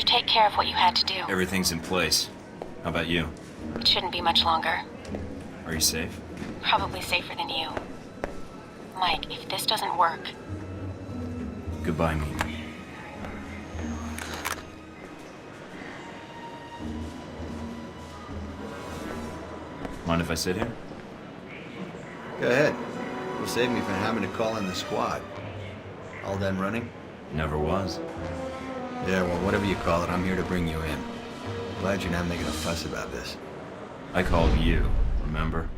take care of what you had to do. Everything's in place. How about you? It shouldn't be much longer. Are you safe? Probably safer than you. Mike, if this doesn't work... Goodbye, Mimi. Mind if I sit here? Go ahead. You'll save me from having to call in the squad. All done running? Never was. Yeah, well, whatever you call it, I'm here to bring you in. Glad you're not making a fuss about this. I called you, remember?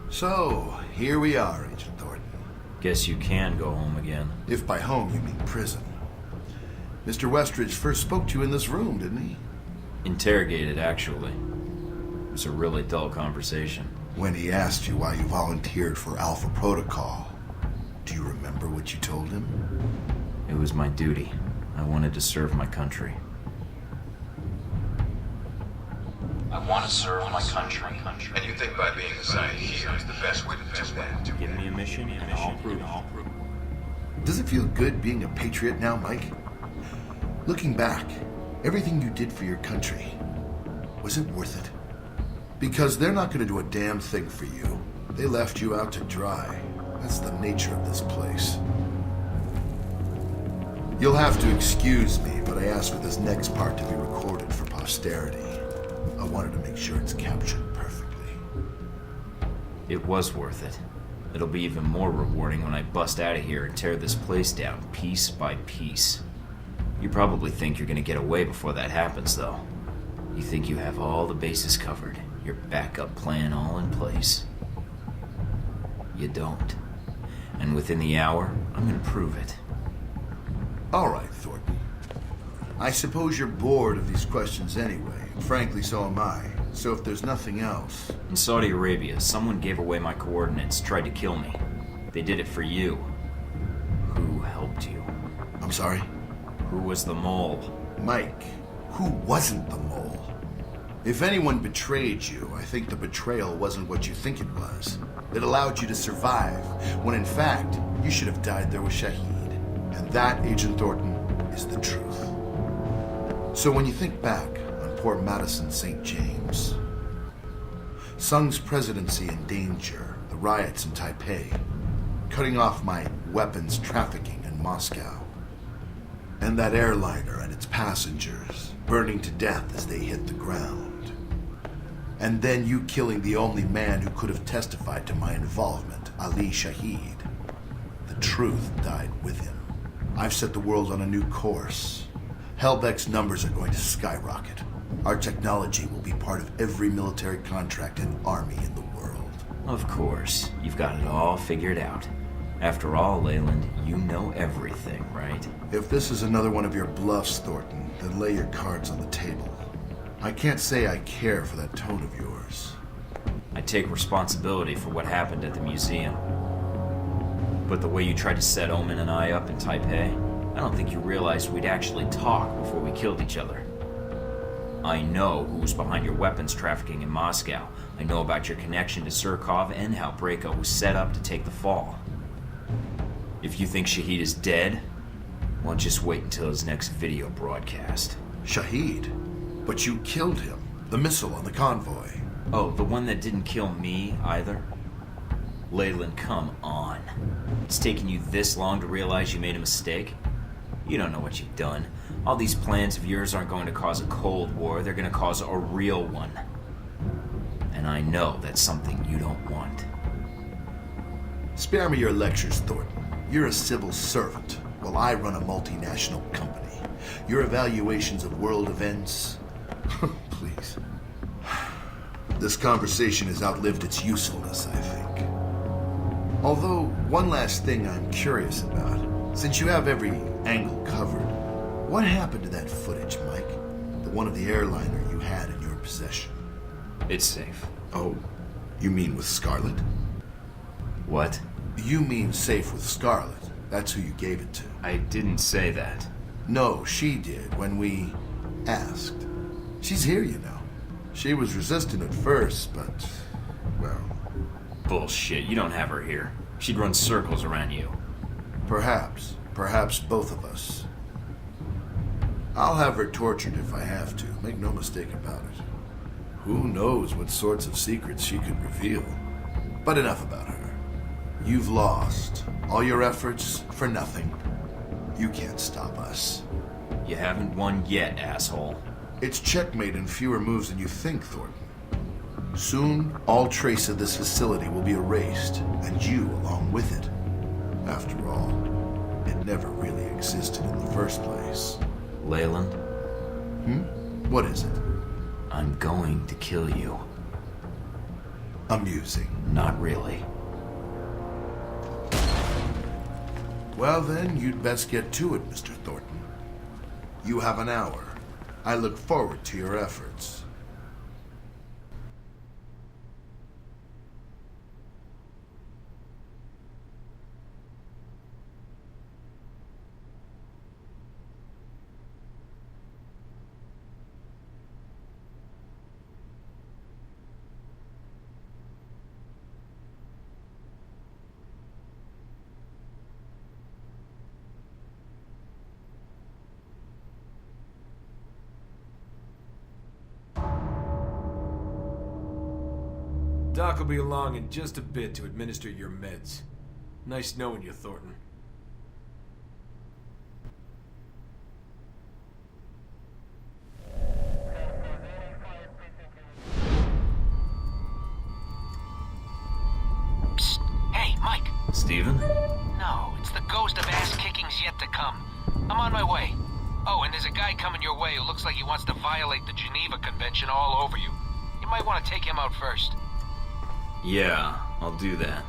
So, here we are, Agent Thornton. Guess you can go home again. If by home you mean prison. Mr. Westridge first spoke to you in this room, didn't he? Interrogated, actually. It was a really dull conversation. When he asked you why you volunteered for Alpha Protocol, do you remember what you told him? It was my duty. I wanted to serve my country. I want to serve my country. And you think by being assigned here is the best way to do that? Give me a mission and I'll prove. Does it feel good being a patriot now, Mike? Looking back, everything you did for your country, was it worth it? Because they're not going to do a damn thing for you. They left you out to dry. That's the nature of this place. You'll have to excuse me, but I asked for this next part to be recorded for posterity. I wanted to make sure it's captured perfectly. It was worth it. It'll be even more rewarding when I bust out of here and tear this place down piece by piece. You probably think you're gonna get away before that happens, though. You think you have all the bases covered, your backup plan all in place. You don't. And within the hour, I'm gonna prove it. All right, Thornton. I suppose you're bored of these questions anyway. Frankly, so am I. So if there's nothing else... In Saudi Arabia, someone gave away my coordinates, tried to kill me. They did it for you. Who helped you? I'm sorry? Who was the mole? Mike, who wasn't the mole? If anyone betrayed you, I think the betrayal wasn't what you think it was. It allowed you to survive, when in fact, you should have died there with Shahid. And that, Agent Thornton, is the truth. So when you think back on poor Madison St. James, Sung's presidency in danger, the riots in Taipei, cutting off my weapons trafficking in Moscow, and that airliner and its passengers burning to death as they hit the ground, and then you killing the only man who could have testified to my involvement, Ali Shahid. The truth died with him. I've set the world on a new course. Helbeck's numbers are going to skyrocket. Our technology will be part of every military contract and army in the world. Of course. You've got it all figured out. After all, Leland, you know everything, right? If this is another one of your bluffs, Thornton, then lay your cards on the table. I can't say I care for that tone of yours. I take responsibility for what happened at the museum. But the way you tried to set Omen and I up in Taipei, I don't think you realized we'd actually talk before we killed each other. I know who's behind your weapons trafficking in Moscow. I know about your connection to Surkov and how Brayko was set up to take the fall. If you think Shahid is dead, well, just wait until his next video broadcast. Shahid? But you killed him. The missile on the convoy. Oh, the one that didn't kill me either? Leland, come on. It's taken you this long to realize you made a mistake? You don't know what you've done. All these plans of yours aren't going to cause a Cold War, they're going to cause a real one. And I know that's something you don't want. Spare me your lectures, Thornton. You're a civil servant, while I run a multinational company. Your evaluations of world events... Please. This conversation has outlived its usefulness, I think. Although, one last thing I'm curious about. Since you have every angle covered, what happened to that footage, Mike? The one of the airliner you had in your possession? It's safe. Oh, you mean with Scarlet? What? You mean safe with Scarlet. That's who you gave it to. I didn't say that. No, she did when we asked. She's here, you know. She was resistant at first, but, well... Bullshit, you don't have her here. She'd run circles around you. Perhaps. Perhaps both of us. I'll have her tortured if I have to. Make no mistake about it. Who knows what sorts of secrets she could reveal. But enough about her. You've lost. All your efforts for nothing. You can't stop us. You haven't won yet, asshole. It's checkmate in fewer moves than you think, Thornton. Soon, all trace of this facility will be erased, and you along with it. After all, it never really existed in the first place. Leland? What is it? I'm going to kill you. Amusing. Not really. Well then, you'd best get to it, Mr. Thornton. You have an hour. I look forward to your efforts. Doc will be along in just a bit to administer your meds. Nice knowing you, Thornton. Psst. Hey, Mike. Steven? No, it's the ghost of ass-kicking's yet to come. I'm on my way. Oh, and there's a guy coming your way who looks like he wants to violate the Geneva Convention all over you. You might want to take him out first. Yeah, I'll do that.